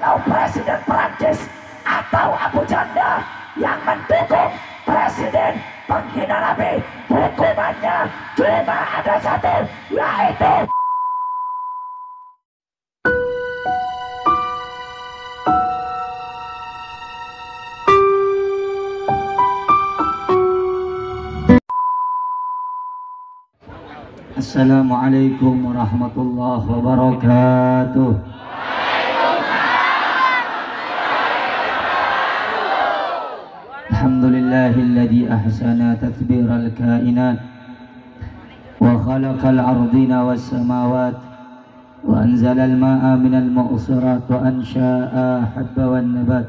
atau Presiden Perancis atau Abu Janda yang mendukung Presiden penghina Nabi, hukumannya cuma ada satu, yaitu Assalamualaikum warahmatullahi wabarakatuh. Alhamdulillahilladzi ahsana tadbiral kainat wa khalaqal ardina was samawat wa anzalal ma'a minal mu'sirat wa ansha'a habba wan nabat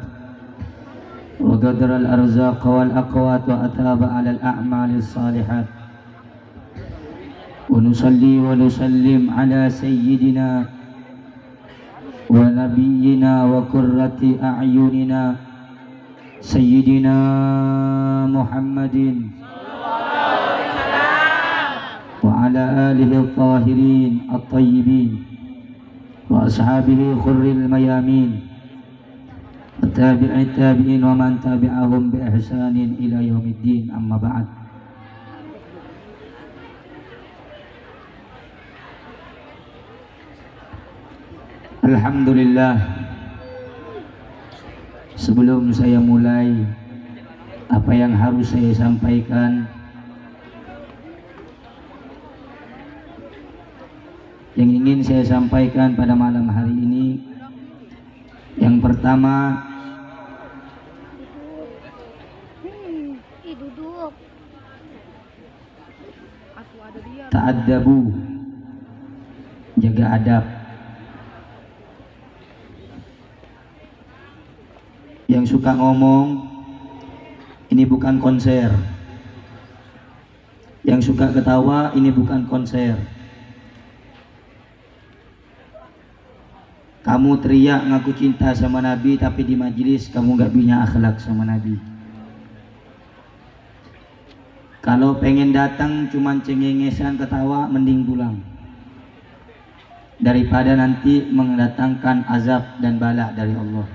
wa qadaral arzaqa wal aqwat wa ataba 'alal a'malis salihat. ونصلي ونسلم على سيدنا ونبينا وقرة أعيننا سيدنا محمد وعلى آله الطاهرين الطيبين وأصحابه خر الميامين والتابعين التابعين ومن تبعهم بإحسان إلى يوم الدين. أما بعد. Alhamdulillah, sebelum saya mulai apa yang harus saya sampaikan, yang ingin saya sampaikan pada malam hari ini, yang pertama, ta'addabu, jaga adab. Yang suka ngomong, ini bukan konser. Yang suka ketawa, ini bukan konser. Kamu teriak ngaku cinta sama Nabi, tapi di majelis kamu gak punya akhlak sama Nabi. Kalau pengen datang cuman cengengesan ketawa, mending pulang, daripada nanti mendatangkan azab dan bala dari Allah.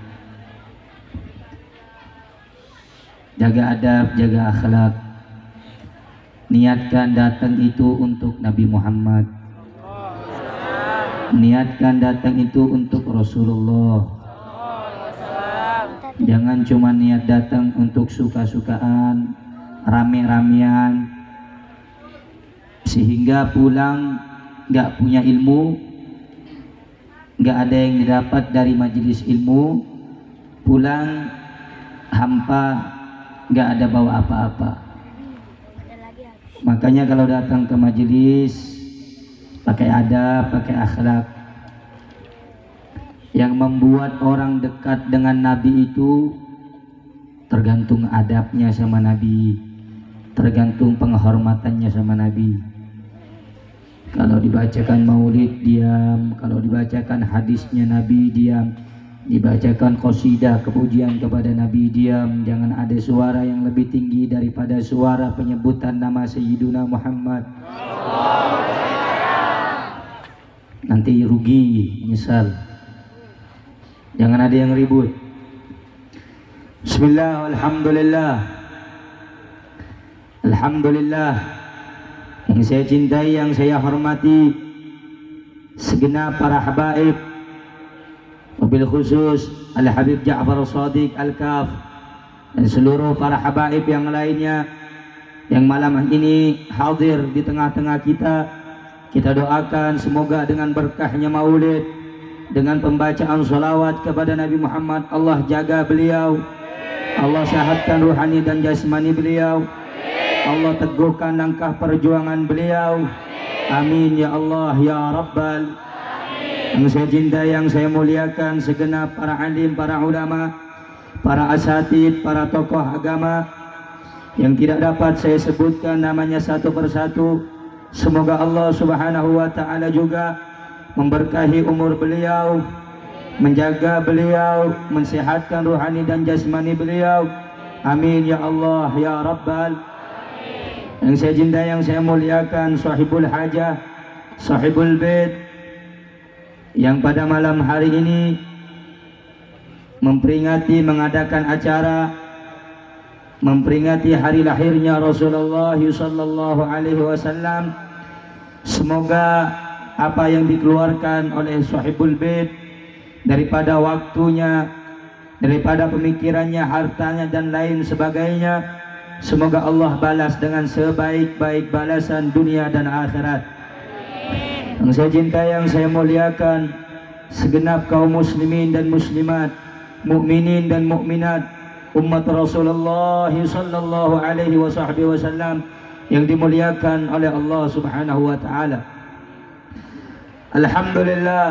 Jaga adab, jaga akhlak. Niatkan datang itu untuk Nabi Muhammad. Niatkan datang itu untuk Rasulullah. Jangan cuma niat datang untuk suka-sukaan, rame-ramean, sehingga pulang gak punya ilmu, gak ada yang didapat dari majelis ilmu, pulang hampa, nggak ada bawa apa-apa. Makanya kalau datang ke majelis pakai adab, pakai akhlak. Yang membuat orang dekat dengan Nabi itu tergantung adabnya sama Nabi, tergantung penghormatannya sama Nabi. Kalau dibacakan maulid diam, kalau dibacakan hadisnya Nabi diam, dibacakan qasidah kepujian kepada Nabi diam. Jangan ada suara yang lebih tinggi daripada suara penyebutan nama Sayyiduna Muhammad. Nanti rugi, misal. Jangan ada yang ribut. Bismillah, alhamdulillah. Alhamdulillah. Yang saya cintai, yang saya hormati, segenap para habaib, wabil khusus Al-Habib Ja'far Shadiq Al-Kaf, dan seluruh para habaib yang lainnya yang malam ini hadir di tengah-tengah kita. Kita doakan semoga dengan berkahnya maulid, dengan pembacaan salawat kepada Nabi Muhammad, Allah jaga beliau, Allah sehatkan ruhani dan jasmani beliau, Allah teguhkan langkah perjuangan beliau. Amin ya Allah ya Rabbal. Yang saya cintai, yang saya muliakan, segenap para alim, para ulama, para asatid, para tokoh agama yang tidak dapat saya sebutkan namanya satu persatu. Semoga Allah Subhanahu wa ta'ala juga memberkahi umur beliau, menjaga beliau, mensehatkan ruhani dan jasmani beliau. Amin ya Allah ya Rabbal. Yang saya cintai, yang saya muliakan, sahibul hajah, sahibul bait, yang pada malam hari ini memperingati mengadakan acara memperingati hari lahirnya Rasulullah sallallahu alaihi wasallam. Semoga apa yang dikeluarkan oleh Sahibul Bait daripada waktunya, daripada pemikirannya, hartanya dan lain sebagainya, semoga Allah balas dengan sebaik-baik balasan dunia dan akhirat. Yang saya cintai, yang saya muliakan, segenap kaum muslimin dan muslimat, mukminin dan mukminat, umat Rasulullah sallallahu alaihi wasallam yang dimuliakan oleh Allah Subhanahu wa taala. Alhamdulillah,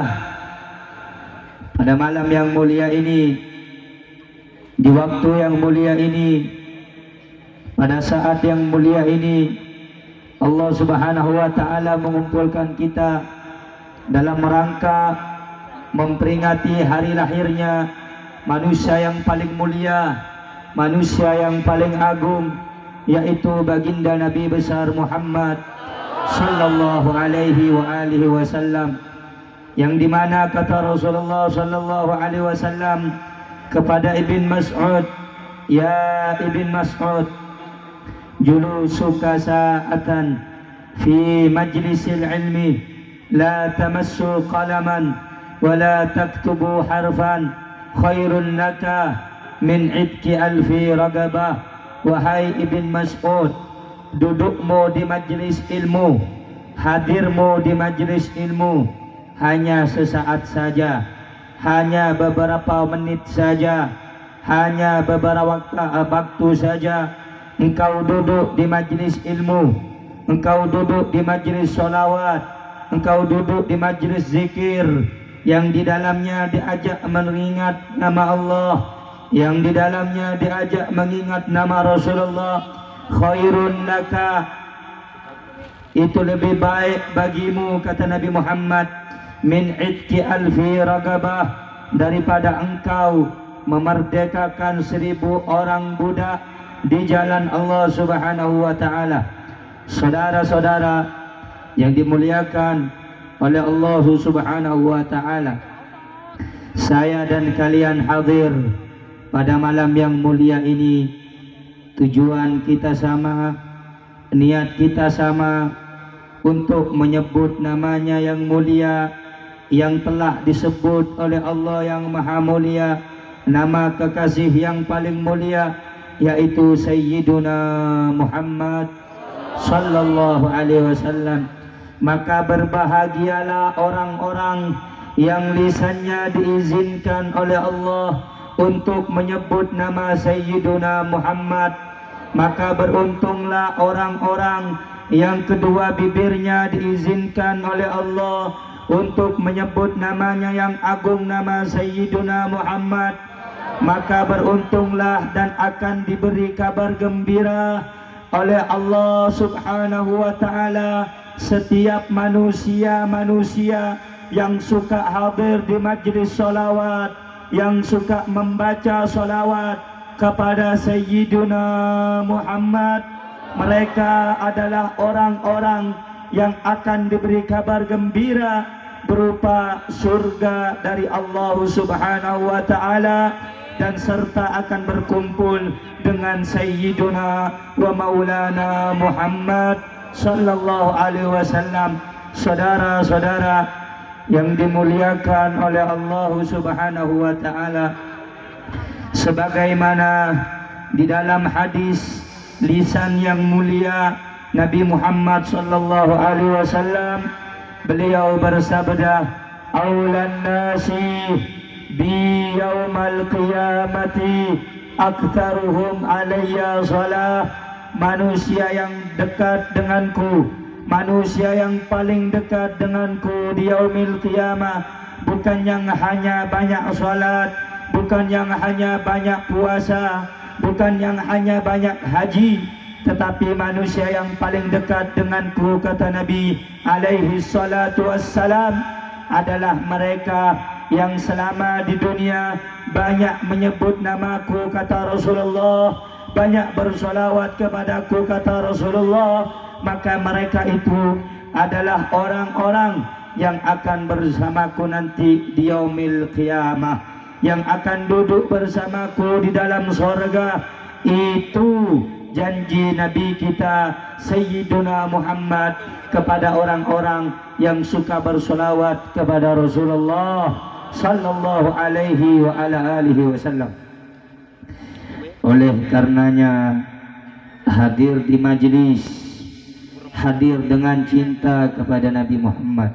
pada malam yang mulia ini, di waktu yang mulia ini, pada saat yang mulia ini, Allah Subhanahu wa taala mengumpulkan kita dalam rangka memperingati hari lahirnya manusia yang paling mulia, manusia yang paling agung, yaitu baginda Nabi besar Muhammad sallallahu alaihi wasallam, yang dimana kata Rasulullah sallallahu alaihi wasallam kepada Ibn Mas'ud, ya Ibn Mas'ud, julusuka sa'atan fi majlisil ilmi la tamassu qalaman wa la taktubu harfan khairun laka min idki alfi ragabah. Wahai Ibn Mas'ud, dudukmu di majlis ilmu, hadirmu di majlis ilmu hanya sesaat saja, hanya beberapa menit saja, hanya beberapa waktu saja. Engkau duduk di majlis ilmu, engkau duduk di majlis solawat, engkau duduk di majlis zikir yang di dalamnya diajak mengingat nama Allah, yang di dalamnya diajak mengingat nama Rasulullah. Khairun laka, itu lebih baik bagimu, kata Nabi Muhammad, min idki alfi ragabah, daripada engkau memerdekakan 1000 orang budak di jalan Allah Subhanahu wa taala. Saudara-saudara yang dimuliakan oleh Allah Subhanahu wa taala, saya dan kalian hadir pada malam yang mulia ini. Tujuan kita sama, niat kita sama, untuk menyebut namanya yang mulia, yang telah disebut oleh Allah yang maha mulia, nama kekasih yang paling mulia, yaitu Sayyiduna Muhammad sallallahu alaihi wasallam. Maka berbahagialah orang-orang yang lisannya diizinkan oleh Allah untuk menyebut nama Sayyiduna Muhammad. Maka beruntunglah orang-orang yang kedua bibirnya diizinkan oleh Allah untuk menyebut namanya yang agung, nama Sayyiduna Muhammad. Maka beruntunglah dan akan diberi kabar gembira oleh Allah Subhanahu wa taala setiap manusia-manusia yang suka hadir di majlis solawat, yang suka membaca solawat kepada Sayyiduna Muhammad. Mereka adalah orang-orang yang akan diberi kabar gembira berupa surga dari Allah Subhanahu wa taala, dan serta akan berkumpul dengan Sayyiduna wa Maulana Muhammad sallallahu alaihi wasallam. Saudara-saudara yang dimuliakan oleh Allah Subhanahu wa taala, sebagaimana di dalam hadis lisan yang mulia Nabi Muhammad sallallahu alaihi wasallam, beliau bersabda, aulan nasi bi yaumal qiyamati aktsaruhum alayya shalah. Manusia yang dekat denganku, manusia yang paling dekat denganku di yaumil qiyamah, bukan yang hanya banyak salat, bukan yang hanya banyak puasa, bukan yang hanya banyak haji, tetapi manusia yang paling dekat denganku, kata Nabi alaihi salatu wassalam, adalah mereka yang selama di dunia banyak menyebut namaku, kata Rasulullah, banyak bersolawat kepadaku, kata Rasulullah. Maka mereka itu adalah orang-orang yang akan bersamaku nanti di yaumil qiyamah. yang akan duduk bersamaku di dalam sorga. Itu janji Nabi kita Sayyiduna Muhammad kepada orang-orang yang suka bersolawat kepada Rasulullah sallallahu alaihi wa ala alihi wasallam. Oleh karenanya hadir di majlis, hadir dengan cinta kepada Nabi Muhammad.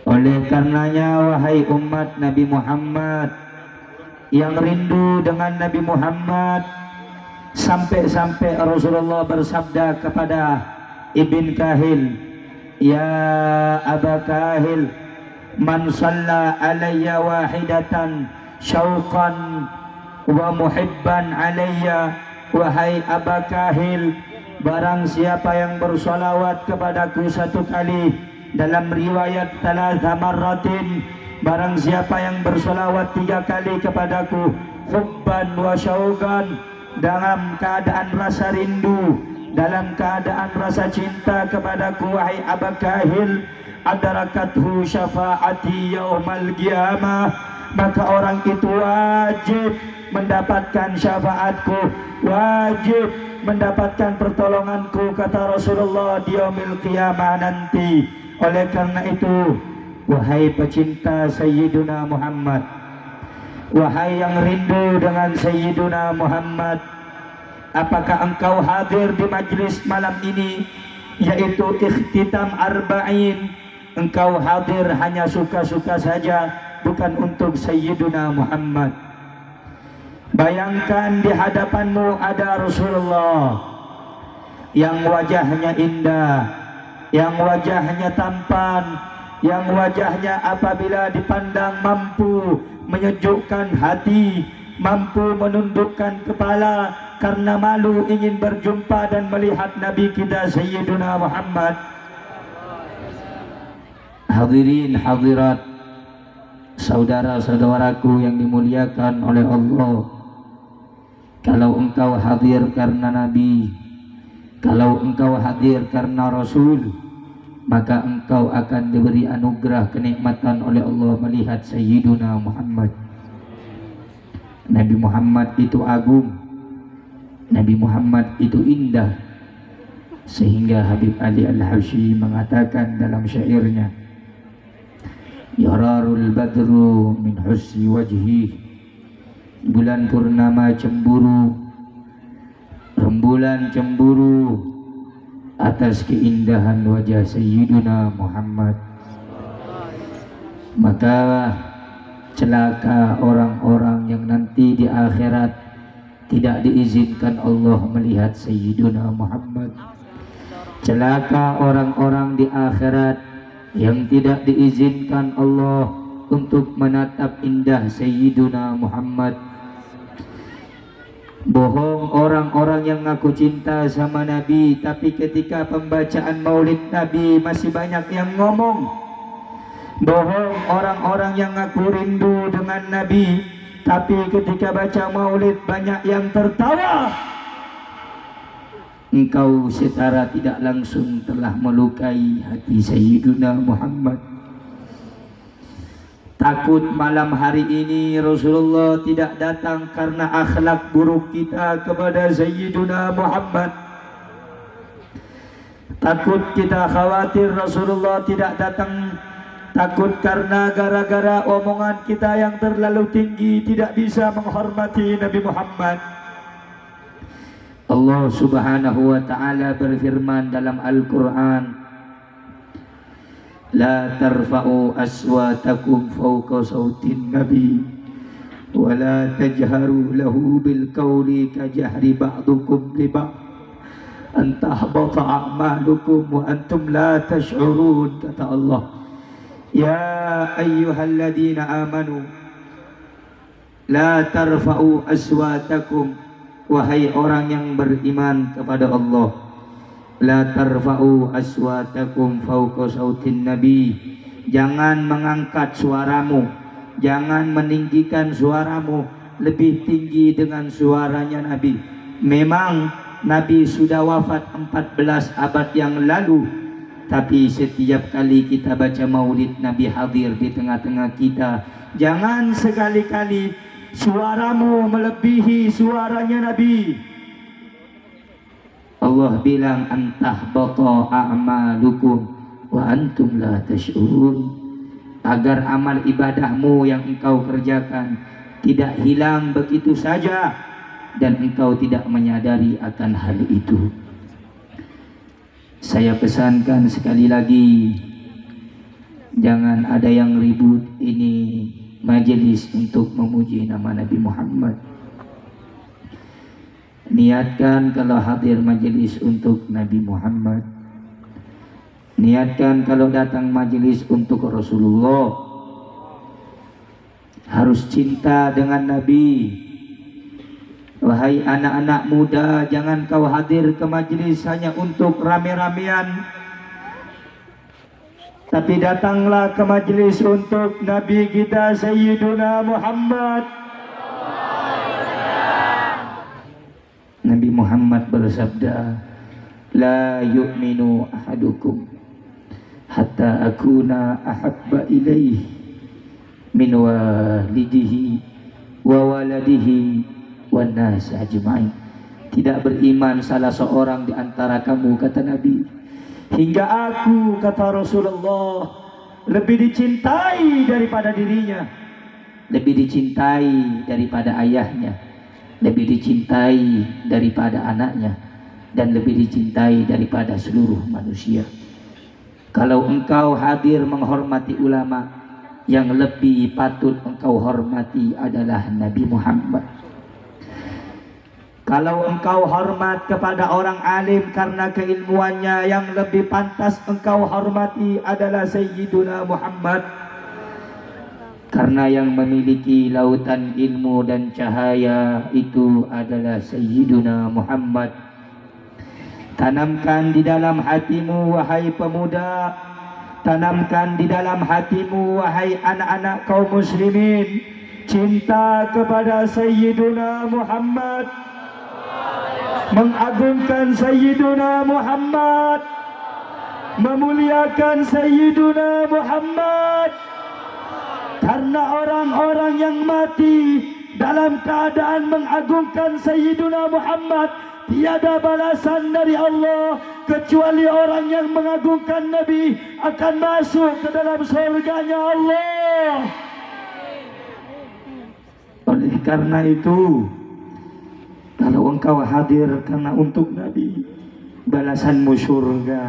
Oleh karenanya wahai umat Nabi Muhammad yang rindu dengan Nabi Muhammad, sampai-sampai Rasulullah bersabda kepada Ibn Kahil, ya Aba Kahil, man shalla alayya wahidatan syauqan wa muhibban alayya, wahai Aba Kahil, barang siapa yang bersolawat kepadaku satu kali, dalam riwayat thalatha marratin, barang siapa yang bersolawat 3 kali kepadaku, hubban wa syauqan, dalam keadaan rasa rindu, dalam keadaan rasa cinta kepadaku, wahai Aba Kahil, adarakathu syafaati yaumal qiyamah, maka orang itu wajib mendapatkan syafaatku, wajib mendapatkan pertolonganku, kata Rasulullah, di yaumil qiyamah nanti. Oleh karena itu wahai pecinta Sayyiduna Muhammad, wahai yang rindu dengan Sayyiduna Muhammad, apakah engkau hadir di majlis malam ini, yaitu ikhtitam arba'in? Engkau hadir hanya suka-suka saja, bukan untuk Sayyiduna Muhammad. Bayangkan di hadapanmu ada Rasulullah yang wajahnya indah, yang wajahnya tampan, yang wajahnya apabila dipandang mampu menyejukkan hati, mampu menundukkan kepala karena malu ingin berjumpa dan melihat Nabi kita Sayyiduna Muhammad. Hadirin hadirat, saudara-saudaraku yang dimuliakan oleh Allah, kalau engkau hadir karena Nabi, kalau engkau hadir karena Rasul, maka engkau akan diberi anugerah kenikmatan oleh Allah melihat Sayyiduna Muhammad. Nabi Muhammad itu agung, Nabi Muhammad itu indah, sehingga Habib Ali Al-Habsyi mengatakan dalam syairnya, yararul badru min husni wajhi, bulan purnama cemburu, rembulan cemburu atas keindahan wajah Sayyiduna Muhammad. Maka celaka orang-orang yang nanti di akhirat tidak diizinkan Allah melihat Sayyiduna Muhammad. Celaka orang-orang di akhirat yang tidak diizinkan Allah untuk menatap indah Sayyiduna Muhammad. Bohong orang-orang yang ngaku cinta sama Nabi, tapi ketika pembacaan maulid Nabi masih banyak yang ngomong. Bohong orang-orang yang ngaku rindu dengan Nabi, tapi ketika baca maulid banyak yang tertawa. Engkau secara tidak langsung telah melukai hati Sayyiduna Muhammad. Takut malam hari ini Rasulullah tidak datang karena akhlak buruk kita kepada Sayyiduna Muhammad. Takut kita khawatir Rasulullah tidak datang, takut karena gara-gara omongan kita yang terlalu tinggi tidak bisa menghormati Nabi Muhammad. Allah Subhanahu wa ta'ala berfirman dalam Al-Quran, la tarfa'u aswatakum fawqa sautin nabi wa la tajharu lahu bil qawli ka jahri ba'dukum li ba'd an tahbata a'malukum wa antum la tash'urun, kata Allah. Ya ayyuhalladzina amanu la tarfa'u aswatakum, wahai orang yang beriman kepada Allah, la tarfa'u aswatakum fawqa sautin nabi, jangan mengangkat suaramu, jangan meninggikan suaramu lebih tinggi dengan suaranya Nabi. Memang Nabi sudah wafat 14 abad yang lalu, Tapi setiap kali kita baca maulid Nabi hadir di tengah-tengah kita. Jangan sekali-kali suaramu melebihi suaranya Nabi. Allah bilang antahbata a'malukum wa antum la tash'urun, agar amal ibadahmu yang engkau kerjakan tidak hilang begitu saja dan engkau tidak menyadari akan hal itu. Saya pesankan sekali lagi, jangan ada yang ribut. Ini majelis untuk memuji nama Nabi Muhammad. Niatkan kalau hadir majelis untuk Nabi Muhammad. Niatkan kalau datang majelis untuk Rasulullah. Harus cinta dengan Nabi. Wahai anak-anak muda, jangan kau hadir ke majelis hanya untuk rame-ramean, tapi datanglah ke majelis untuk Nabi kita Sayyiduna Muhammad. Nabi Muhammad bersabda, la yu'minu ahadukum hatta akuna ahabba ilaih min walidihi wa waladihi wan nas ajma'in. Tidak beriman salah seorang di antara kamu, kata Nabi, hingga aku, kata Rasulullah, lebih dicintai daripada dirinya, lebih dicintai daripada ayahnya, lebih dicintai daripada anaknya, dan lebih dicintai daripada seluruh manusia. Kalau engkau hadir menghormati ulama, yang lebih patut engkau hormati adalah Nabi Muhammad. Kalau engkau hormat kepada orang alim karena keilmuannya, yang lebih pantas engkau hormati adalah Sayyiduna Muhammad. Karena yang memiliki lautan ilmu dan cahaya itu adalah Sayyiduna Muhammad. Tanamkan di dalam hatimu, wahai pemuda, tanamkan di dalam hatimu, wahai anak-anak kaum muslimin, cinta kepada Sayyiduna Muhammad, mengagungkan Sayyiduna Muhammad, memuliakan Sayyiduna Muhammad. Karena orang-orang yang mati dalam keadaan mengagungkan Sayyiduna Muhammad, tiada balasan dari Allah kecuali orang yang mengagungkan Nabi akan masuk ke dalam surganya Allah. Oleh karena itu, kalau engkau hadir karena untuk Nabi, balasanmu surga.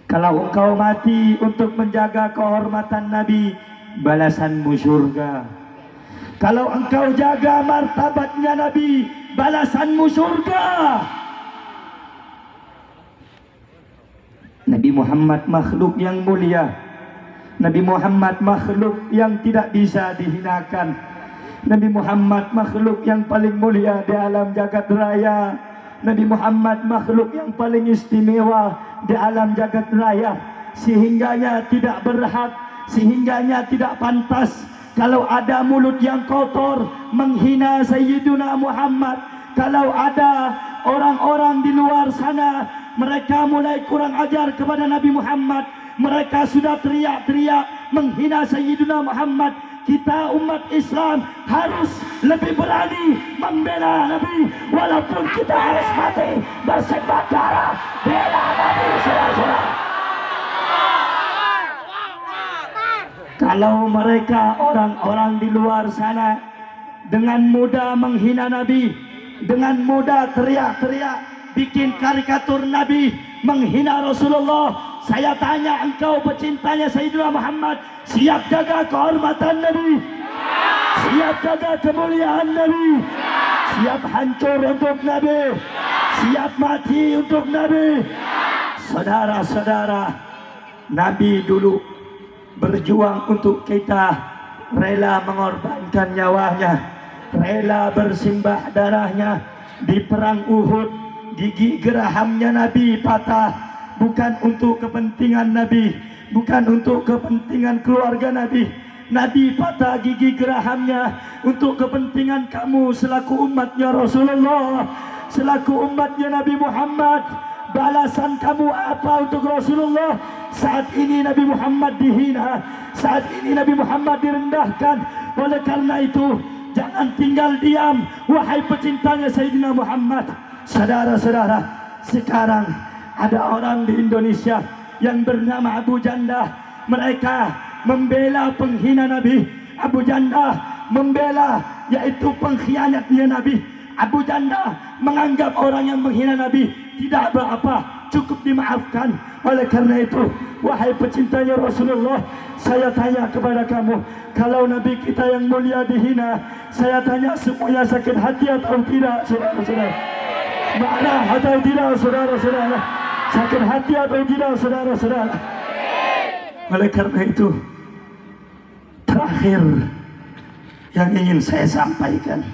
Kalau engkau mati untuk menjaga kehormatan Nabi, balasanmu surga. Kalau engkau jaga martabatnya Nabi, balasanmu surga. Nabi Muhammad makhluk yang mulia. Nabi Muhammad makhluk yang tidak bisa dihinakan. Nabi Muhammad makhluk yang paling mulia di alam jagat raya. Nabi Muhammad makhluk yang paling istimewa di alam jagat raya, sehingganya tidak berhak, sehingganya tidak pantas kalau ada mulut yang kotor menghina Sayyiduna Muhammad. Kalau ada orang-orang di luar sana, mereka mulai kurang ajar kepada Nabi Muhammad, mereka sudah teriak-teriak menghina Sayyiduna Muhammad. Kita umat Islam harus lebih berani membela Nabi, walaupun kita harus mati bersimbah darah bela Nabi. Saudara-saudara, kalau mereka orang-orang di luar sana dengan mudah menghina Nabi, dengan mudah teriak-teriak bikin karikatur Nabi, menghina Rasulullah, saya tanya, engkau pecintanya Sayyidina Muhammad, siap jaga kehormatan Nabi, siap jaga kemuliaan Nabi, siap hancur untuk Nabi, siap mati untuk Nabi? Saudara-saudara, Nabi dulu berjuang untuk kita, rela mengorbankan nyawanya, rela bersimbah darahnya. Di perang Uhud, gigi gerahamnya Nabi patah, bukan untuk kepentingan Nabi, bukan untuk kepentingan keluarga Nabi. Nabi patah gigi gerahamnya untuk kepentingan kamu selaku umatnya Rasulullah, selaku umatnya Nabi Muhammad. balasan kamu apa untuk Rasulullah? Saat ini Nabi Muhammad dihina, saat ini Nabi Muhammad direndahkan. Oleh karena itu jangan tinggal diam, wahai pecintanya Sayyidina Muhammad. Saudara-saudara, sekarang ada orang di Indonesia yang bernama Abu Janda. Mereka membela penghina Nabi. Abu Janda membela, yaitu pengkhianatnya Nabi. Abu Janda menganggap orang yang menghina Nabi tidak berapa, cukup dimaafkan. Oleh karena itu, wahai pecintanya Rasulullah, saya tanya kepada kamu, kalau Nabi kita yang mulia dihina, saya tanya semuanya sakit hati atau tidak, saudara-saudara? Marah atau tidak, saudara-saudara? Sakit hati atau tidak, saudara-saudara? Oleh karena itu, terakhir yang ingin saya sampaikan,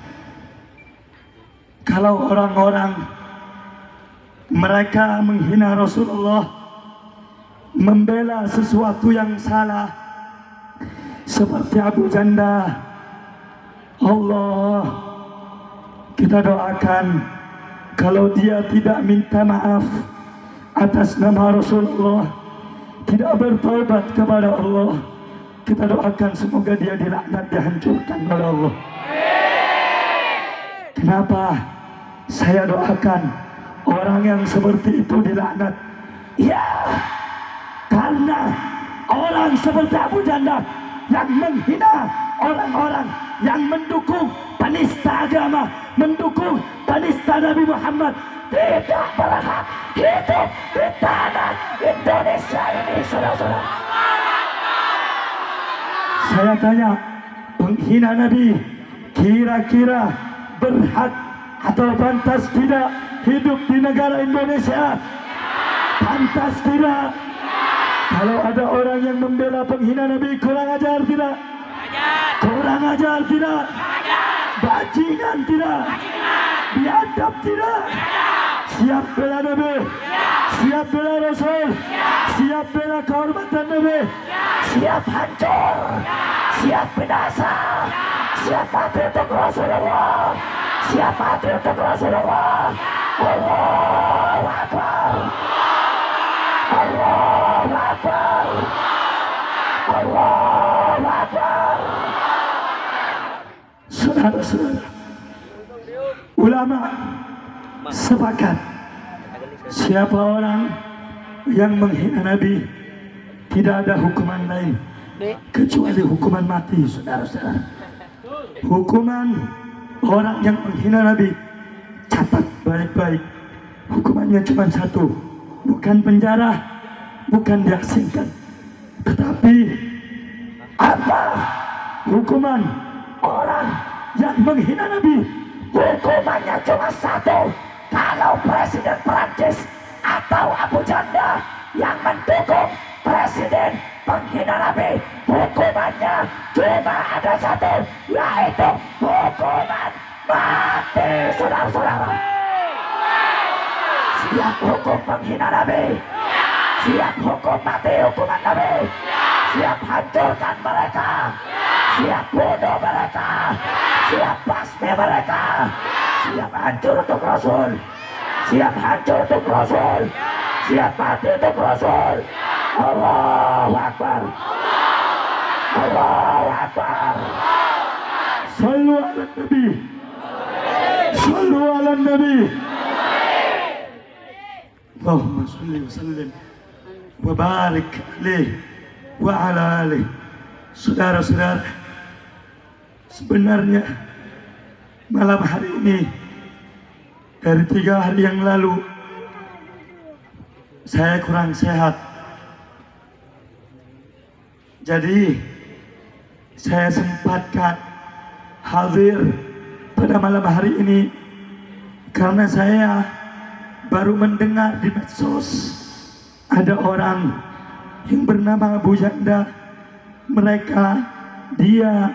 kalau orang-orang mereka menghina Rasulullah, membela sesuatu yang salah, seperti Abu Janda, Allah kita doakan, kalau dia tidak minta maaf atas nama Rasulullah, tidak bertaubat kepada Allah, kita doakan semoga dia dilaknat, dihancurkan oleh Allah. Kenapa saya doakan orang yang seperti itu dilaknat? Ya, karena orang seperti Abu Janda yang menghina orang-orang yang mendukung penista agama, mendukung penista Nabi Muhammad, tidak berhak hidup di tanah Indonesia ini, saudara-saudara. Saya tanya, penghina Nabi kira-kira berhak atau pantas tidak hidup di negara Indonesia? Pantas tidak? Kalau ada orang yang membela penghina Nabi, kurang ajar tidak? Kurang ajar tidak? Bajingan tidak? Biadab tidak? Siap bela Nabi? Siap bela Rasul? Siap bela kehormatan Nabi? Siap hancur? Siap binasa? Siap mati untuk Rasulullah? Siap mati untuk Rasulullah? Allahu Akbar! Allahu Akbar! Allahu Akbar! Saudara-saudara, ulama sepakat, siapa orang yang menghina Nabi tidak ada hukuman lain kecuali hukuman mati, saudara-saudara. Hukuman orang yang menghina Nabi, catat baik-baik, hukumannya cuma satu, bukan penjara, bukan diasingkan, tetapi apa hukuman orang yang menghina Nabi? Hukumannya cuma satu. Kalau Presiden Prancis atau Abu Janda yang mendukung Presiden penghina Nabi, hukumannya cuma ada satu, yaitu hukuman mati, saudara-saudara. Siap hukum penghina Nabi? Siap hukum mati, hukuman Nabi? Siap hancurkan mereka? Siap bunuh mereka? Siap basmi mereka? Siap hancur untuk Rasul? Siap hancur untuk Rasul? Siap mati untuk Rasul? Allahu Akbar! Allahu Akbar! Sallu ala Nabi! Sallu ala Nabi! Allahumma salli wa sallim wa barik alaih wa ala alaih. Saudara-saudara, sebenarnya malam hari ini dari 3 hari yang lalu saya kurang sehat. Jadi saya sempatkan hadir pada malam hari ini karena saya baru mendengar di medsos ada orang yang bernama Abu Janda. Dia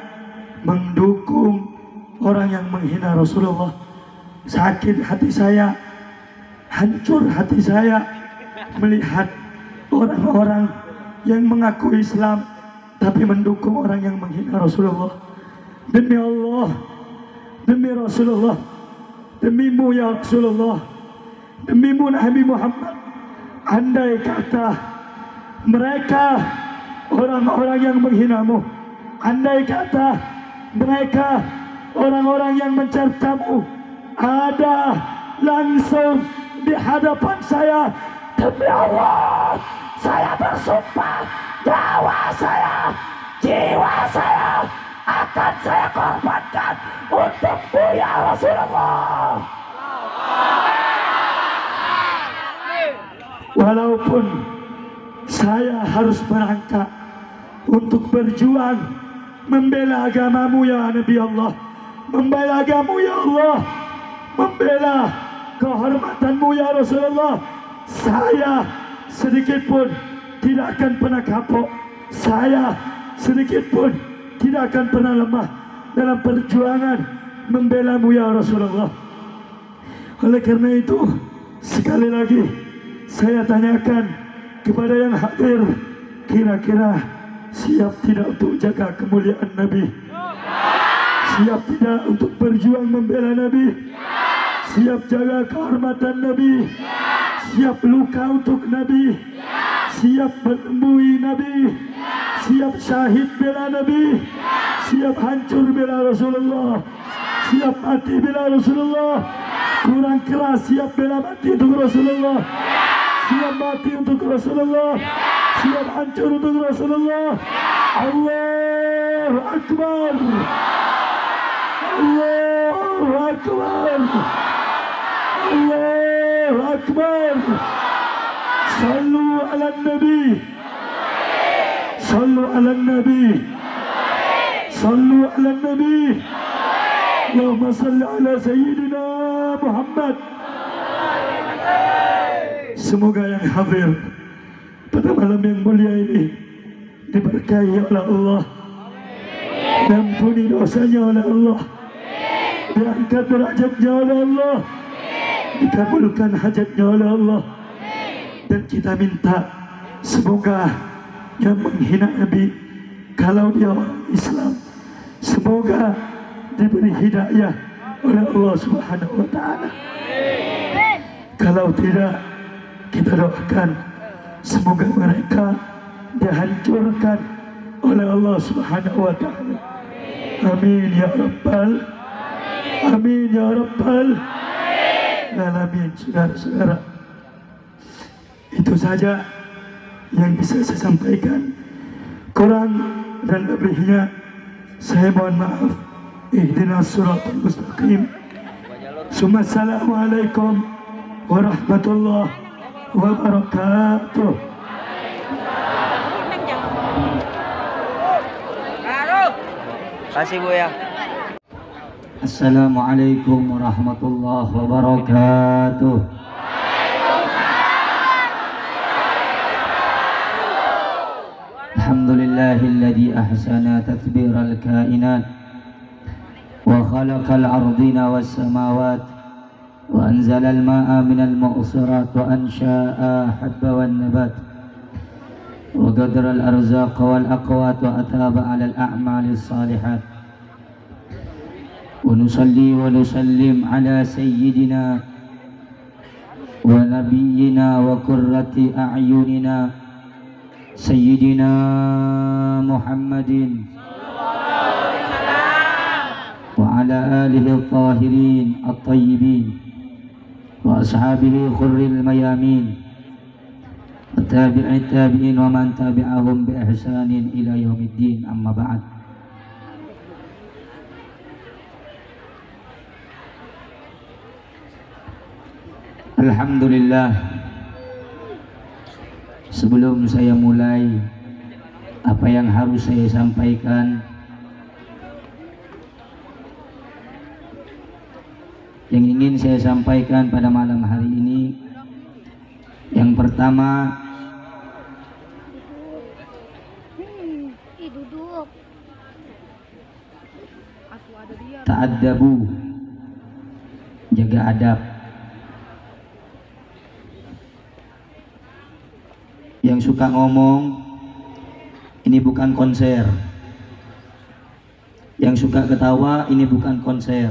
mendukung orang yang menghina Rasulullah. Sakit hati saya, hancur hati saya melihat orang-orang yang mengaku Islam tapi mendukung orang yang menghina Rasulullah. Demi Allah, demi Rasulullah, demimu ya Rasulullah, demi Nabi Muhammad, andai kata mereka orang-orang yang menghinamu, andai kata mereka orang-orang yang mencercamu ada langsung di hadapan saya, demi Allah saya bersumpah nyawa saya, jiwa saya akan saya korbankan untukmu ya Rasulullah. Walaupun saya harus merangkak untuk berjuang membela agamamu ya Nabi Allah, membela agamamu ya Allah, membela kehormatanmu ya Rasulullah, saya sedikit pun tidak akan pernah kapok, saya sedikit pun tidak akan pernah lemah dalam perjuangan membela-Mu ya Rasulullah. Oleh karena itu, sekali lagi saya tanyakan kepada yang hadir, kira-kira siap tidak untuk jaga kemuliaan Nabi? Siap tidak untuk berjuang membela Nabi? Siap jaga kehormatan Nabi? Siap luka untuk Nabi? Siap menembui Nabi? Siap syahid bela Nabi? Siap hancur bela Rasulullah? Siap mati bela Rasulullah? Kurang keras, siap bela mati untuk Rasulullah? Siap mati untuk Rasulullah? Siap hancur untuk Rasulullah? Allahu Akbar, Allahu Akbar, Allahu Akbar. Sallu ala Nabi, sallu ala Nabi, sallu ala Nabi. Allahumma salli ala Sayyidina Muhammad. Semoga yang hadir pada malam yang mulia ini diberkahi oleh Allah, diampuni dosanya oleh Allah, diangkat derajatnya oleh Allah, dikabulkan hajatnya oleh Allah. Dan kita minta semoga yang menghina Nabi, kalau dia orang Islam, semoga diberi hidayah oleh Allah Subhanahu wa Ta'ala. Kalau tidak, kita doakan semoga mereka dihancurkan oleh Allah Subhanahu wa Ta'ala. Amin ya Rabbal, amin ya Rabbal alamin. Saudara-saudara, itu saja yang bisa saya sampaikan. Kurang dan lebihnya saya mohon maaf. Ihdinas siratal mustaqim. Assalamualaikum warahmatullahi wabarakatuh. Kasih Bu ya. Assalamualaikum warahmatullahi wabarakatuh. Alhamdulillahilladzi ahsana tadbiral kainat wa khalaqal ardina was samawat wa anzalal ma'a minal mu'sirat wa ansha'a habba wan nabat wa qadaral arzaqa wal aqwat wa ataba 'alal a'malis salihat wa nusalli wa nusallim ala sayyidina wa nabiyyina wa qurrati a'yunina sayyidina Muhammadin wa ala alihi at-tahirin at-tayyibin wa ashabihi khurril mayamin wa tabi'in tabi'in wa man tabi'ahum bi ihsanin ila yaumiddin, amma ba'd. Alhamdulillah, sebelum saya mulai apa yang harus saya sampaikan, yang ingin saya sampaikan pada malam hari ini, yang pertama, ta'addabu, jaga adab. Yang suka ngomong, ini bukan konser. Yang suka ketawa, ini bukan konser.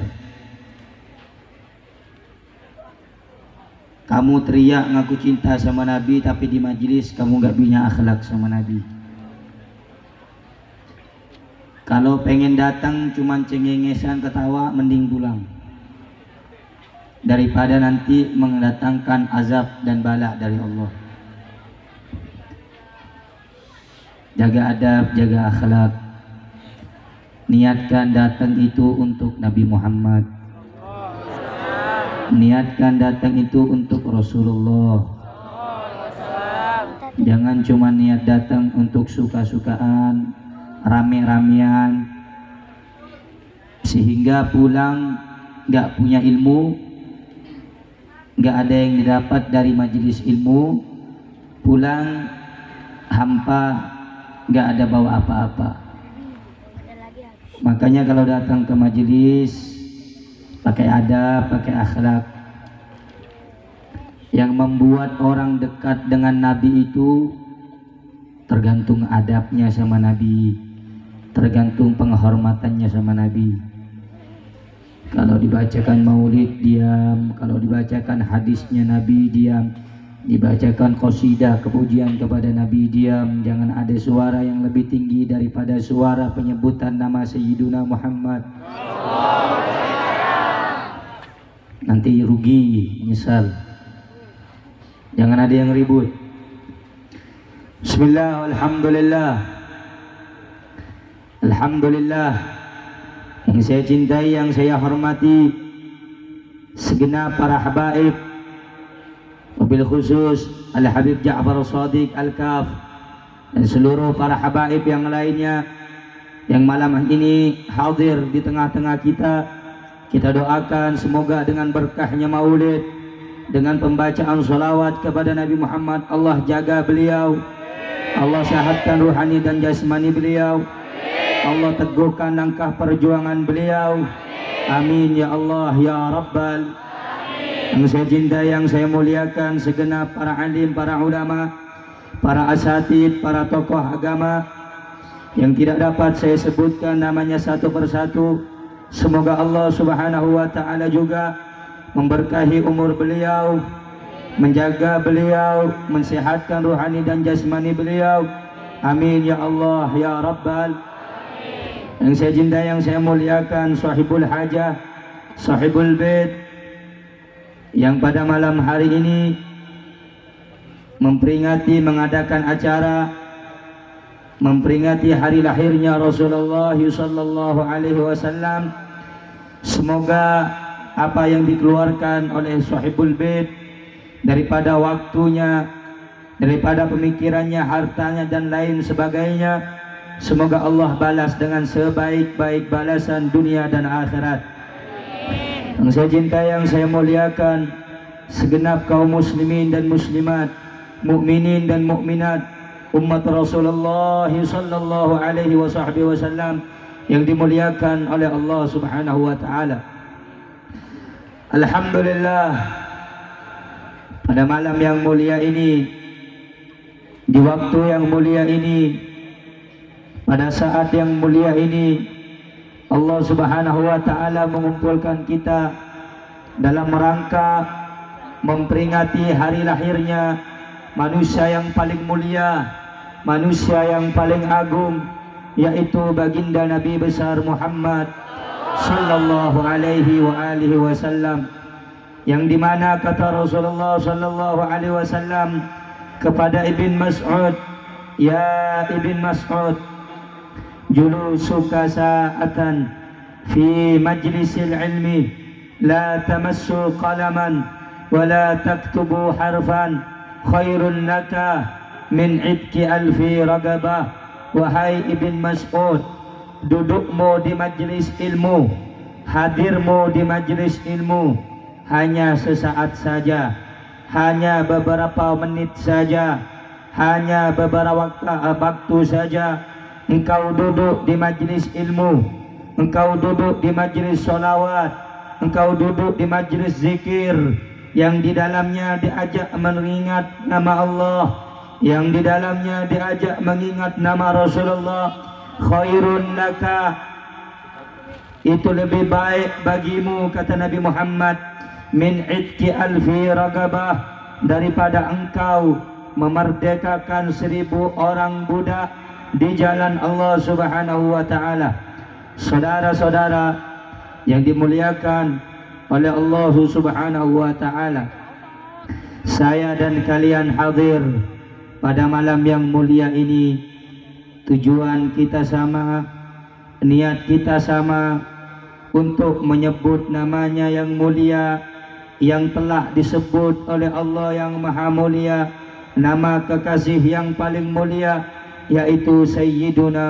Kamu teriak ngaku cinta sama Nabi, tapi di majelis kamu gak punya akhlak sama Nabi. Kalau pengen datang cuman cengengesan ketawa, mending pulang, daripada nanti mendatangkan azab dan bala dari Allah. Jaga adab, jaga akhlak. Niatkan datang itu untuk Nabi Muhammad. Niatkan datang itu untuk Rasulullah. Jangan cuma niat datang untuk suka-sukaan, rame-ramean, sehingga pulang gak punya ilmu, gak ada yang didapat dari majelis ilmu, pulang hampa, gak ada bawa apa-apa. Makanya kalau datang ke majelis pakai adab, pakai akhlak. Yang membuat orang dekat dengan Nabi itu tergantung adabnya sama Nabi, tergantung penghormatannya sama Nabi. Kalau dibacakan maulid diam, kalau dibacakan hadisnya Nabi diam, dibacakan qasidah kepujian kepada Nabi diam. Jangan ada suara yang lebih tinggi daripada suara penyebutan nama Sayyiduna Muhammad. Nanti rugi, nyesal. Jangan ada yang ribut. Bismillah, alhamdulillah. Alhamdulillah. Yang saya cintai, yang saya hormati, segenap para habaib, wabil khusus Al-Habib Ja'far Shadiq Al-Kaf, dan seluruh para habaib yang lainnya yang malam ini hadir di tengah-tengah kita. Kita doakan semoga dengan berkahnya maulid, dengan pembacaan sholawat kepada Nabi Muhammad, Allah jaga beliau, Allah sehatkan ruhani dan jasmani beliau, Allah teguhkan langkah perjuangan beliau. Amin ya Allah ya Rabbal. Yang saya cintai, yang saya muliakan, segenap para alim, para ulama, para asatid, para tokoh agama yang tidak dapat saya sebutkan namanya satu persatu. Semoga Allah Subhanahu wa ta'ala juga memberkahi umur beliau, menjaga beliau, mensehatkan ruhani dan jasmani beliau. Amin ya Allah ya Rabbal. Yang saya cintai, yang saya muliakan, sahibul hajah, sahibul bait, yang pada malam hari ini mengadakan acara memperingati hari lahirnya Rasulullah sallallahu alaihi wasallam. Semoga apa yang dikeluarkan oleh sahibul bait daripada waktunya, daripada pemikirannya, hartanya dan lain sebagainya, semoga Allah balas dengan sebaik-baik balasan dunia dan akhirat. Yang saya cintai, yang saya muliakan, segenap kaum muslimin dan muslimat, mukminin dan mukminat, umat Rasulullah sallallahu alaihi wasallam yang dimuliakan oleh Allah Subhanahu wa ta'ala. Alhamdulillah, pada malam yang mulia ini, di waktu yang mulia ini, pada saat yang mulia ini, Allah Subhanahu wa ta'ala mengumpulkan kita dalam rangka memperingati hari lahirnya manusia yang paling mulia, manusia yang paling agung, yaitu baginda Nabi besar Muhammad sallallahu alaihi wa alihi wasallam, yang dimana kata Rasulullah sallallahu alaihi wasallam kepada Ibn Mas'ud, ya Ibn Mas'ud, julusuka sa'atan fi majlisil ilmi la tamassu qalaman wa la taktubu harfan khairun laka min idki alfi ragabah. Wahai Ibn Mas'ud, dudukmu di majlis ilmu, hadirmu di majlis ilmu hanya sesaat saja, hanya beberapa menit saja, hanya beberapa waktu saja. Engkau duduk di majlis ilmu, engkau duduk di majlis sholawat, engkau duduk di majlis zikir yang di dalamnya diajak mengingat nama Allah, yang di dalamnya diajak mengingat nama Rasulullah. Khairun laka, itu lebih baik bagimu, kata Nabi Muhammad, min itki alfi ragabah, daripada engkau memerdekakan 1000 orang budak di jalan Allah Subhanahu wa taala. Saudara-saudara yang dimuliakan oleh Allah Subhanahu wa taala, saya dan kalian hadir pada malam yang mulia ini. Tujuan kita sama, niat kita sama, untuk menyebut namanya yang mulia, yang telah disebut oleh Allah yang maha mulia, nama kekasih yang paling mulia, yaitu Sayyiduna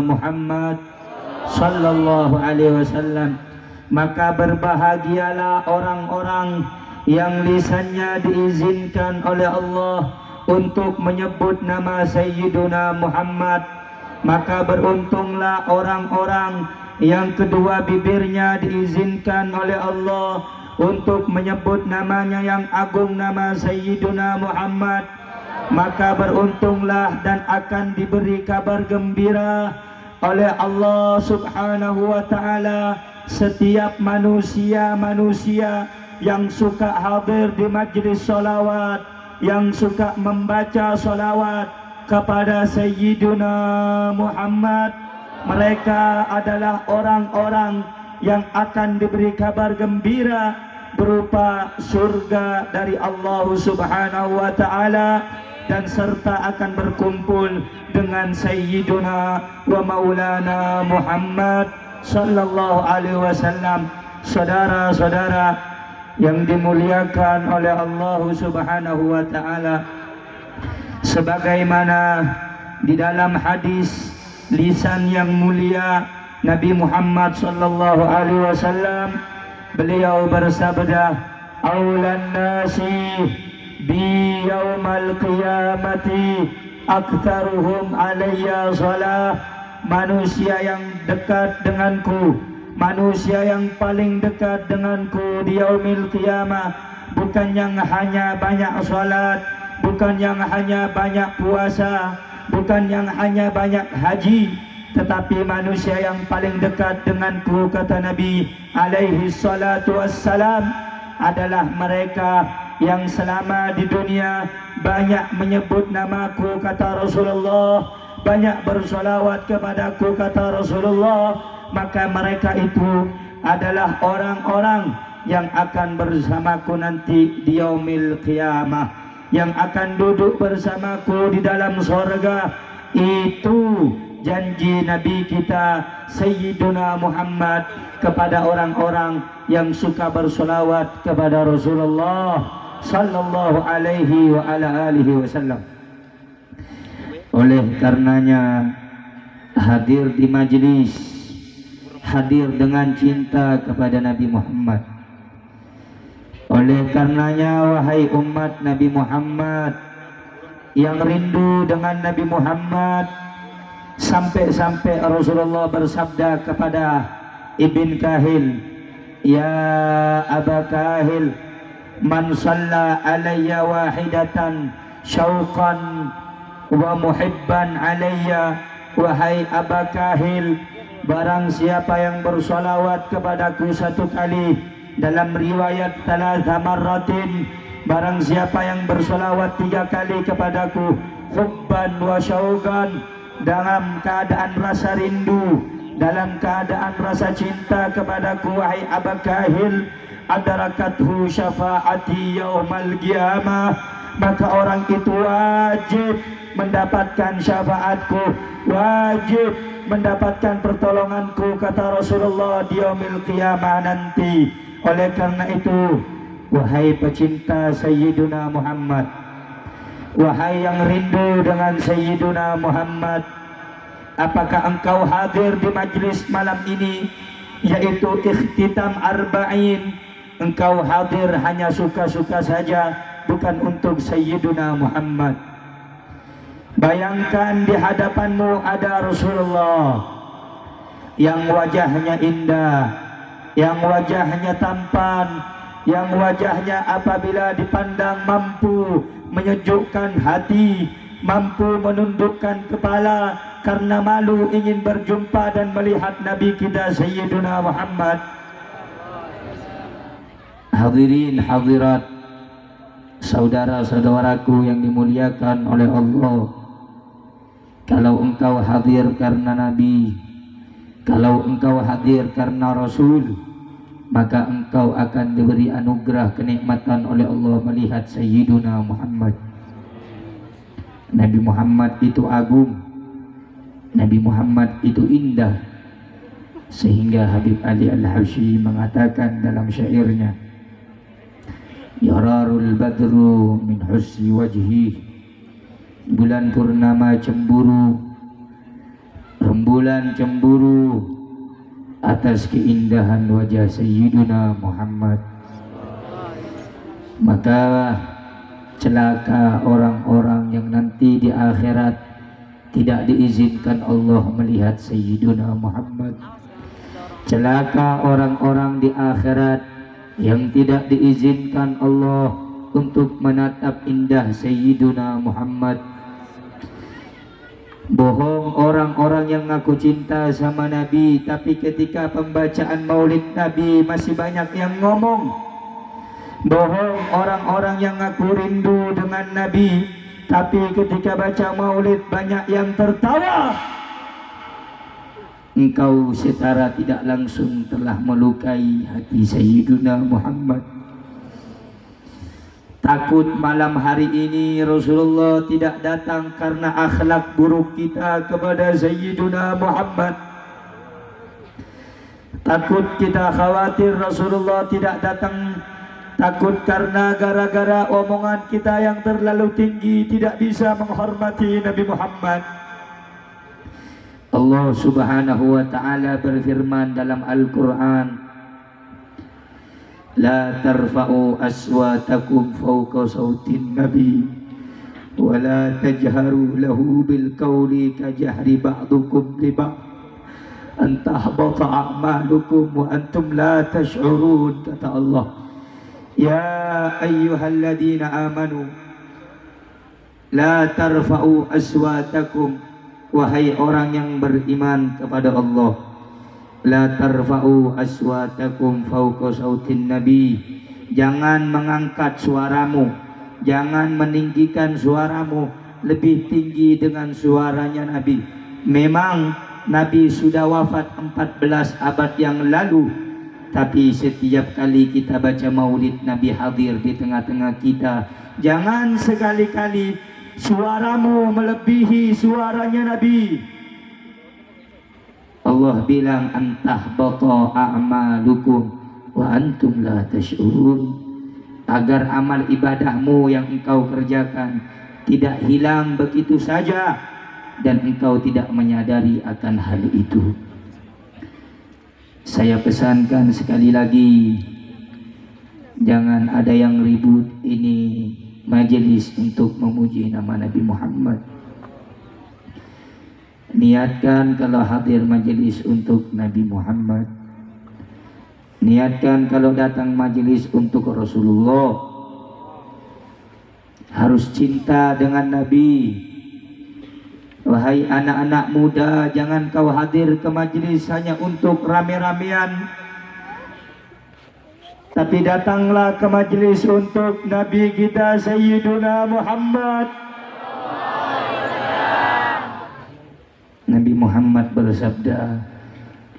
Muhammad sallallahu alaihi wasallam. Maka berbahagialah orang-orang yang lisannya diizinkan oleh Allah untuk menyebut nama Sayyiduna Muhammad. Maka beruntunglah orang-orang yang kedua bibirnya diizinkan oleh Allah untuk menyebut namanya yang agung, nama Sayyiduna Muhammad. Maka beruntunglah dan akan diberi kabar gembira oleh Allah Subhanahu wa taala setiap manusia-manusia yang suka hadir di majlis salawat, yang suka membaca salawat kepada Sayyiduna Muhammad. Mereka adalah orang-orang yang akan diberi kabar gembira berupa surga dari Allah Subhanahu wa taala, dan serta akan berkumpul dengan Sayyiduna wa Maulana Muhammad sallallahu alaihi wasallam. Saudara-saudara yang dimuliakan oleh Allah Subhanahu wa taala, sebagaimana di dalam hadis lisan yang mulia Nabi Muhammad sallallahu alaihi wasallam, beliau bersabda, aulan nasi bi yaumal qiyamati aktsaruhum alayya shalah. Manusia yang dekat denganku, manusia yang paling dekat denganku di yaumil qiyamah, bukan yang hanya banyak salat, bukan yang hanya banyak puasa, bukan yang hanya banyak haji, tetapi manusia yang paling dekat denganku, kata Nabi alaihi salatu wassalam, adalah mereka yang selama di dunia banyak menyebut namaku, kata Rasulullah, banyak bersolawat kepadaku, kata Rasulullah. Maka mereka itu adalah orang-orang yang akan bersamaku nanti di yaumil qiyamah, yang akan duduk bersamaku di dalam sorga. Itu janji Nabi kita Sayyiduna Muhammad kepada orang-orang yang suka bersolawat kepada Rasulullah sallallahu alaihi wa ala alihi wasallam. Oleh karenanya hadir di majlis, hadir dengan cinta kepada Nabi Muhammad. Oleh karenanya wahai umat Nabi Muhammad yang rindu dengan Nabi Muhammad, sampai-sampai Rasulullah bersabda kepada Ibn Kahil, ya Aba Kahil, man shalla alayya wahidatan syauqan wa muhibban alayya. Wahai Aba Kahil, barang siapa yang bersolawat kepadaku 1 kali, dalam riwayat 3 marratin, barang siapa yang bersolawat 3 kali kepadaku, hubban wa syauqan, dalam keadaan rasa rindu, dalam keadaan rasa cinta kepadaku, wahai Aba Kahil, adarakathu syafaati yaumal qiyamah, maka orang itu wajib mendapatkan syafaatku, wajib mendapatkan pertolonganku, kata Rasulullah, di yaumil qiyamah nanti. Oleh karena itu, wahai pecinta Sayyiduna Muhammad, wahai yang rindu dengan Sayyiduna Muhammad, apakah engkau hadir di majlis malam ini, yaitu ikhtitam arba'in? Engkau hadir hanya suka-suka saja, bukan untuk Sayyiduna Muhammad. Bayangkan di hadapanmu ada Rasulullah yang wajahnya indah, yang wajahnya tampan, yang wajahnya apabila dipandang mampu menyejukkan hati, mampu menundukkan kepala karena malu ingin berjumpa dan melihat Nabi kita Sayyiduna Muhammad. hadirin hadirat, saudara-saudaraku yang dimuliakan oleh Allah, kalau engkau hadir karena Nabi, kalau engkau hadir karena Rasul, maka engkau akan diberi anugerah kenikmatan oleh Allah melihat Sayyiduna Muhammad. Nabi Muhammad itu agung, Nabi Muhammad itu indah, sehingga Habib Ali Al-Habsyi mengatakan dalam syairnya, yararul badru min husni wajhi, bulan purnama cemburu, rembulan cemburu atas keindahan wajah Sayyiduna Muhammad. Maka celaka orang-orang yang nanti di akhirat tidak diizinkan Allah melihat Sayyiduna Muhammad. Celaka orang-orang di akhirat yang tidak diizinkan Allah untuk menatap indah Sayyiduna Muhammad. Bohong orang-orang yang ngaku cinta sama Nabi, tapi ketika pembacaan maulid Nabi masih banyak yang ngomong. Bohong orang-orang yang ngaku rindu dengan Nabi, tapi ketika baca maulid banyak yang tertawa. Engkau secara tidak langsung telah melukai hati Sayyiduna Muhammad. Takut malam hari ini Rasulullah tidak datang karena akhlak buruk kita kepada Sayyiduna Muhammad. Takut kita khawatir Rasulullah tidak datang, takut karena gara-gara omongan kita yang terlalu tinggi tidak bisa menghormati Nabi Muhammad. Allah Subhanahu wa ta'ala berfirman dalam Al-Quran, la tarfa'u aswatakum fawqa sautin nabi wa la tajharu lahu bil qawli kajahri ba'dukum li ba'd an tahbata a'malukum wa antum la tash'urun. Kata Allah, ya ayyuhalladzina amanu la tarfa'u aswatakum, wahai orang yang beriman kepada Allah, la tarfa'u aswatakum fawqa sautin nabi, jangan mengangkat suaramu, jangan meninggikan suaramu lebih tinggi dengan suaranya Nabi. Memang Nabi sudah wafat 14 abad yang lalu, tapi setiap kali kita baca maulid Nabi hadir di tengah-tengah kita. Jangan sekali-kali suaramu melebihi suaranya Nabi. Allah bilang antah bata a'malukum wa antum la tash'urun, agar amal ibadahmu yang engkau kerjakan tidak hilang begitu saja dan engkau tidak menyadari akan hal itu. Saya pesankan sekali lagi, jangan ada yang ribut. Ini majelis untuk memuji nama Nabi Muhammad. Niatkan kalau hadir majelis untuk Nabi Muhammad. Niatkan kalau datang majelis untuk Rasulullah. Harus cinta dengan Nabi. Wahai anak-anak muda, jangan kau hadir ke majelis hanya untuk rame-ramean, tapi datanglah ke majelis untuk Nabi kita Sayyiduna Muhammad. Nabi Muhammad bersabda,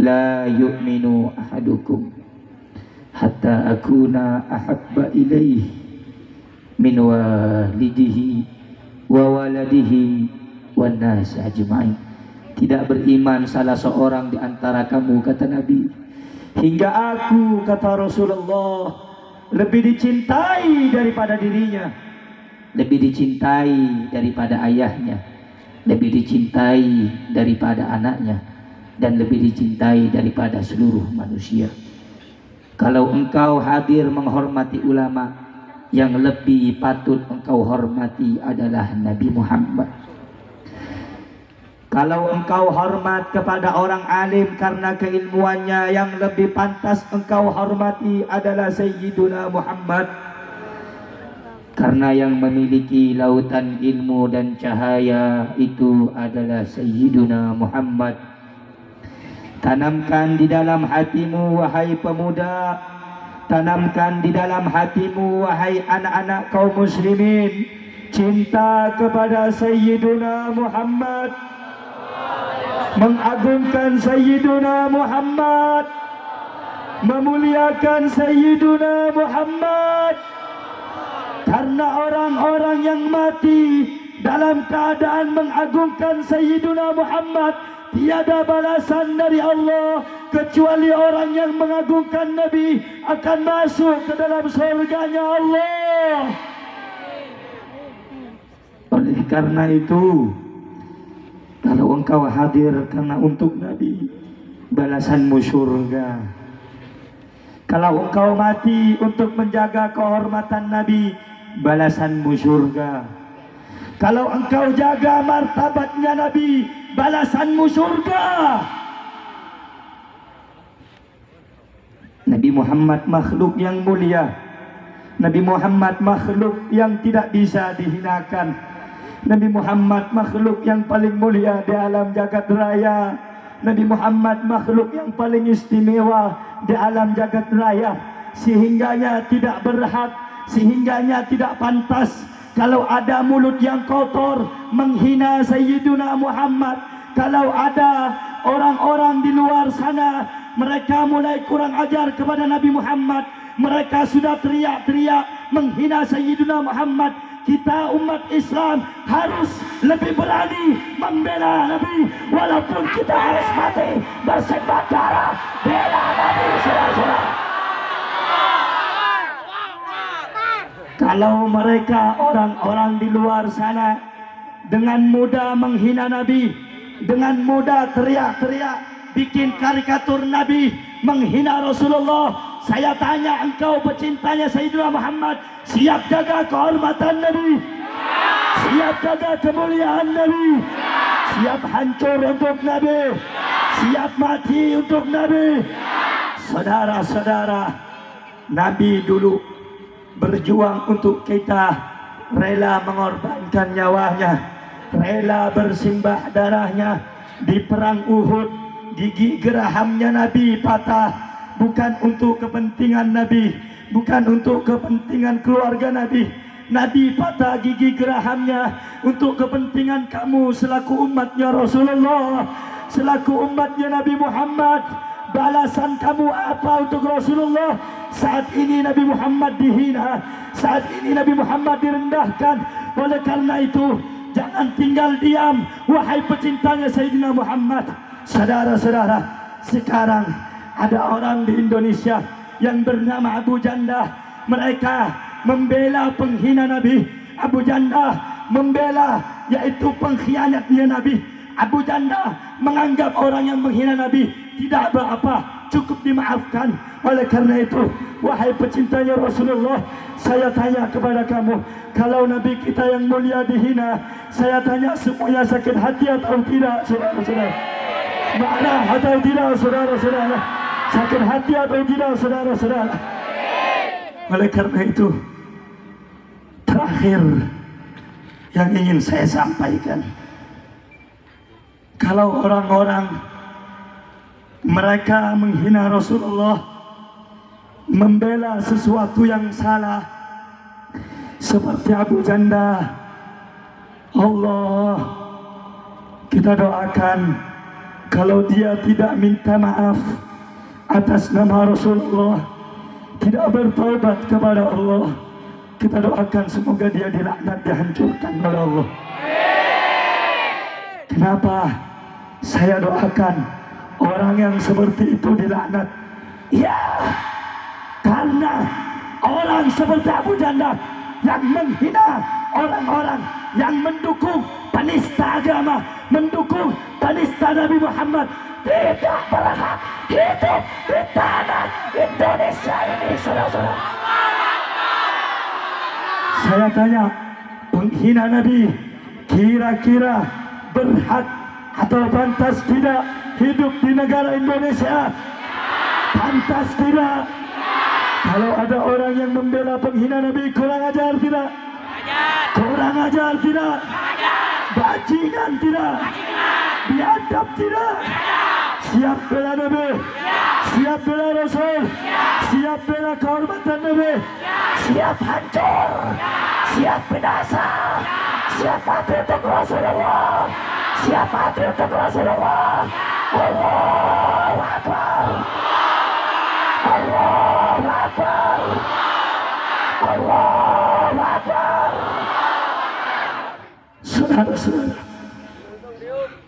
la yu'minu ahadukum hatta akuna ahabba ilaih min walidihi wa waladihi wan nas ajma'in. Tidak beriman salah seorang di antara kamu, kata Nabi, hingga aku, kata Rasulullah, lebih dicintai daripada dirinya, lebih dicintai daripada ayahnya, lebih dicintai daripada anaknya, dan lebih dicintai daripada seluruh manusia. Kalau engkau hadir menghormati ulama, yang lebih patut engkau hormati adalah Nabi Muhammad. Kalau engkau hormat kepada orang alim karena keilmuannya, yang lebih pantas engkau hormati adalah Sayyiduna Muhammad. Karena yang memiliki lautan ilmu dan cahaya itu adalah Sayyiduna Muhammad. Tanamkan di dalam hatimu, wahai pemuda, tanamkan di dalam hatimu wahai anak-anak kaum muslimin cinta kepada Sayyiduna Muhammad, mengagungkan Sayyiduna Muhammad, memuliakan Sayyiduna Muhammad. Karena orang-orang yang mati dalam keadaan mengagungkan Sayyiduna Muhammad, tiada balasan dari Allah kecuali orang yang mengagungkan Nabi akan masuk ke dalam surganya Allah. Oleh karena itu, kalau engkau hadir karena untuk Nabi, balasanmu surga. Kalau engkau mati untuk menjaga kehormatan Nabi, balasanmu surga. Kalau engkau jaga martabatnya Nabi, balasanmu surga. Nabi Muhammad makhluk yang mulia. Nabi Muhammad makhluk yang tidak bisa dihinakan. Nabi Muhammad makhluk yang paling mulia di alam jagat raya. Nabi Muhammad makhluk yang paling istimewa di alam jagat raya, sehingganya tidak berhak, sehingganya tidak pantas kalau ada mulut yang kotor menghina Sayyiduna Muhammad. Kalau ada orang-orang di luar sana mereka mulai kurang ajar kepada Nabi Muhammad, mereka sudah teriak-teriak menghina Sayyiduna Muhammad, kita umat Islam harus lebih berani membela Nabi walaupun kita harus mati bersimbah darah bela Nabi. Saudara-saudara, kalau mereka orang-orang di luar sana dengan mudah menghina Nabi, dengan mudah teriak-teriak bikin karikatur Nabi, menghina Rasulullah, saya tanya engkau pecintanya Sayyidina Muhammad, siap jaga kehormatan Nabi, siap jaga kemuliaan Nabi, siap hancur untuk Nabi, siap mati untuk Nabi. Saudara-saudara, Nabi dulu berjuang untuk kita, rela mengorbankan nyawanya, rela bersimbah darahnya. Di perang Uhud, gigi gerahamnya Nabi patah, bukan untuk kepentingan Nabi, bukan untuk kepentingan keluarga Nabi. Nabi patah gigi gerahamnya untuk kepentingan kamu selaku umatnya Rasulullah, selaku umatnya Nabi Muhammad. Balasan kamu apa untuk Rasulullah? Saat ini Nabi Muhammad dihina, saat ini Nabi Muhammad direndahkan. Oleh karena itu, jangan tinggal diam wahai pecintanya Sayyidina Muhammad. Saudara-saudara, sekarang ada orang di Indonesia yang bernama Abu Janda. Mereka membela penghina Nabi. Abu Janda membela, yaitu pengkhianatnya Nabi. Abu Janda menganggap orang yang menghina Nabi tidak berapa, cukup dimaafkan. Oleh karena itu, wahai pecintanya Rasulullah, saya tanya kepada kamu, kalau Nabi kita yang mulia dihina, saya tanya semuanya sakit hati atau tidak, saudara-saudara? Marah atau tidak, saudara-saudara? Sakit hati atau tidak, saudara-saudara? Oleh karena itu, terakhir yang ingin saya sampaikan, kalau orang-orang mereka menghina Rasulullah, membela sesuatu yang salah, seperti Abu Janda, Allah, kita doakan kalau dia tidak minta maaf atas nama Rasulullah, tidak bertaubat kepada Allah, kita doakan semoga dia dilaknat, dihancurkan oleh Allah. Kenapa saya doakan orang yang seperti itu dilaknat? Ya, karena orang seperti Abu Janda yang menghina orang-orang yang mendukung penista agama, mendukung penista Nabi Muhammad, tidak berhak hidup di tanah Indonesia ini, saudara-saudara. Saya tanya, penghina Nabi kira-kira berhak atau pantas tidak hidup di negara Indonesia? Pantas tidak? Kalau ada orang yang membela penghina Nabi, kurang ajar tidak? Kurang ajar tidak? Bajingan tidak? Biadab tidak? Siap bela Nabi, siap bela Rasul, siap siap bela kehormatan Nabi, siap hancur, siap binasa, siap mati untuk Rasulullah, siap mati untuk Rasulullah. Allahu Akbar, Allahu Akbar, Allahu Akbar. Saudara-saudara,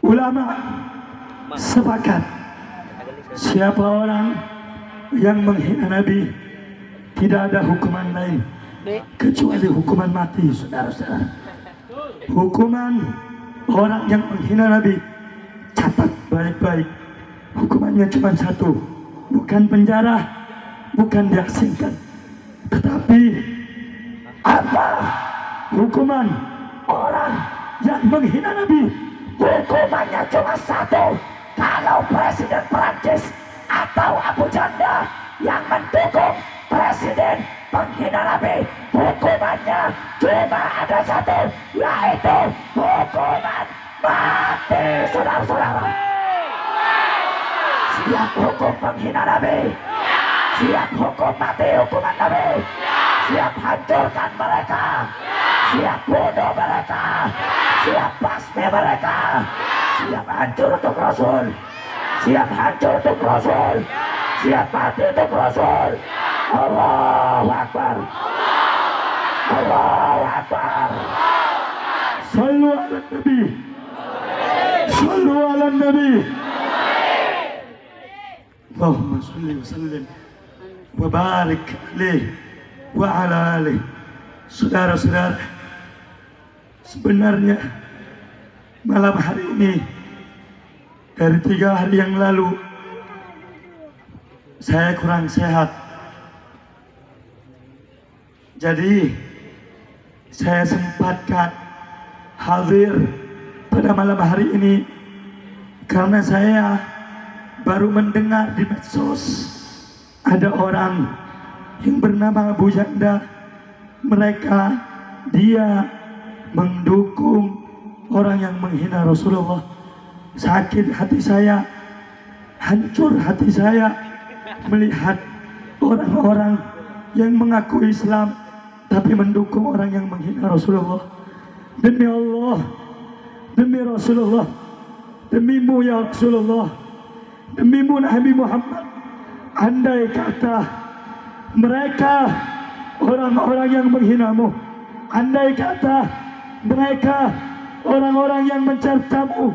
ulama sepakat siapa orang yang menghina Nabi tidak ada hukuman lain kecuali hukuman mati. Saudara-saudara, hukuman orang yang menghina Nabi, catat baik-baik, hukumannya cuma satu, bukan penjara, bukan diasingkan, tetapi Apa hukuman orang yang menghina Nabi. hukumannya cuma satu? Kalau Presiden Prancis atau Abu Janda yang mendukung Presiden penghina Nabi, hukumannya cuma ada satu, yaitu hukuman mati. Saudara-saudara, siap hukum penghina Nabi, siap hukum mati, hukuman Nabi, siap hancurkan mereka, siap bunuh mereka, siap basmi mereka, siap hancur untuk Rasul, siap hancur untuk Rasul, siap mati untuk Rasul. Allahu Akbar, Allahu Akbar. Sallu ala Nabi, sallu ala Nabi. Allahumma salli wa sallim wa barik alaih wa ala alaih. Saudara-saudara, sebenarnya malam hari ini dari 3 hari yang lalu saya kurang sehat, jadi saya sempatkan hadir pada malam hari ini karena saya baru mendengar di medsos ada orang yang bernama Abu Janda. Dia mendukung orang yang menghina Rasulullah. Sakit hati saya, hancur hati saya melihat orang-orang yang mengaku Islam tapi mendukung orang yang menghina Rasulullah. Demi Allah, demi Rasulullah, demimu ya Rasulullah, demimu Nabi Muhammad, andai kata mereka orang-orang yang menghinamu, andai kata mereka orang-orang yang mencercamu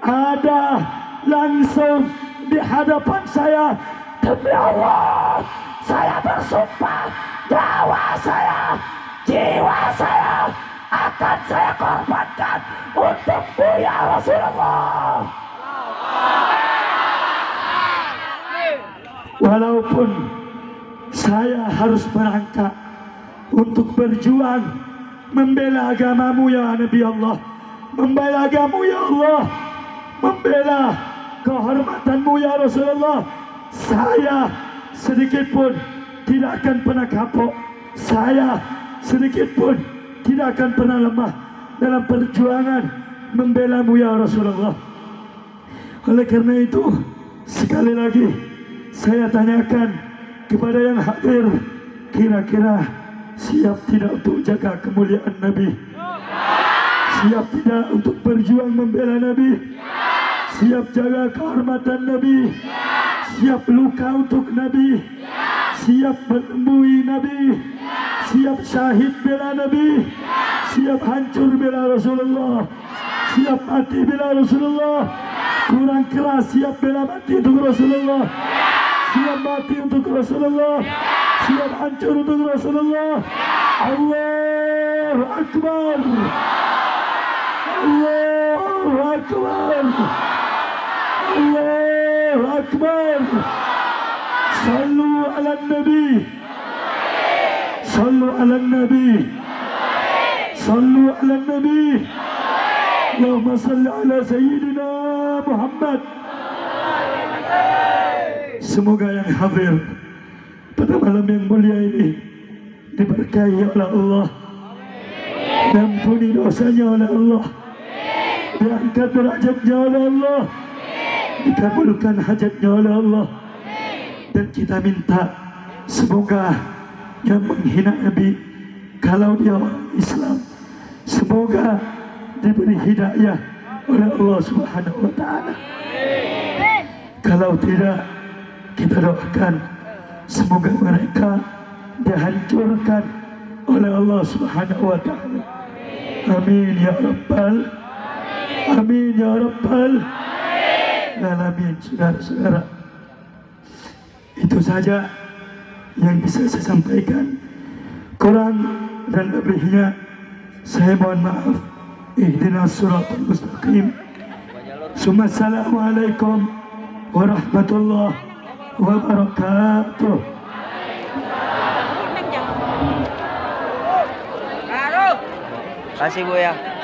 ada langsung di hadapan saya, Demi Allah, saya bersumpah nyawa saya, jiwa saya akan saya korbankan untukmu ya Rasulullah. walaupun saya harus berangkat untuk berjuang membela agamamu ya Nabi Allah, membela agamamu ya Allah, membela kehormatanmu ya Rasulullah. Saya sedikit pun tidak akan pernah kapok, saya sedikit pun tidak akan pernah lemah dalam perjuangan membela-Mu ya Rasulullah. Oleh karena itu, sekali lagi saya tanyakan kepada yang hadir, kira-kira siap tidak untuk jaga kemuliaan Nabi? Siap tidak untuk berjuang membela Nabi? Siap jaga kehormatan Nabi? Siap luka untuk Nabi? Siap menemui Nabi? Siap syahid bela Nabi? Siap hancur bela Rasulullah? Siap mati bela Rasulullah? Kurang keras, siap bela mati untuk Rasulullah? Siap mati untuk Rasulullah? Siap hancur untuk Rasulullah? Allahu Akbar, Allahu Akbar, Allahu Akbar. Sallu ala Nabi, sallu ala Nabi, sallu ala Nabi. Allahumma salli ala Sayyidina Muhammad. Semoga yang hadir pada malam yang mulia ini diberkahi oleh Allah, diampuni dosanya oleh Allah, diangkat derajatnya oleh Allah, dikabulkan hajatnya oleh Allah. Dan kita minta semoga yang menghina Nabi kalau dia orang Islam, semoga diberi hidayah oleh Allah Subhanahu wa Ta'ala. Kalau tidak, kita doakan semoga mereka dihancurkan oleh Allah Subhanahu wa Ta'ala. Amin ya Rabbal, amin ya Rabbal alamin. Saudara-saudara, itu saja yang bisa saya sampaikan. Kurang dan lebihnya saya mohon maaf. Ihdinas siratal mustaqim. Assalamualaikum warahmatullahi wabarakatuh. Kasih Buya.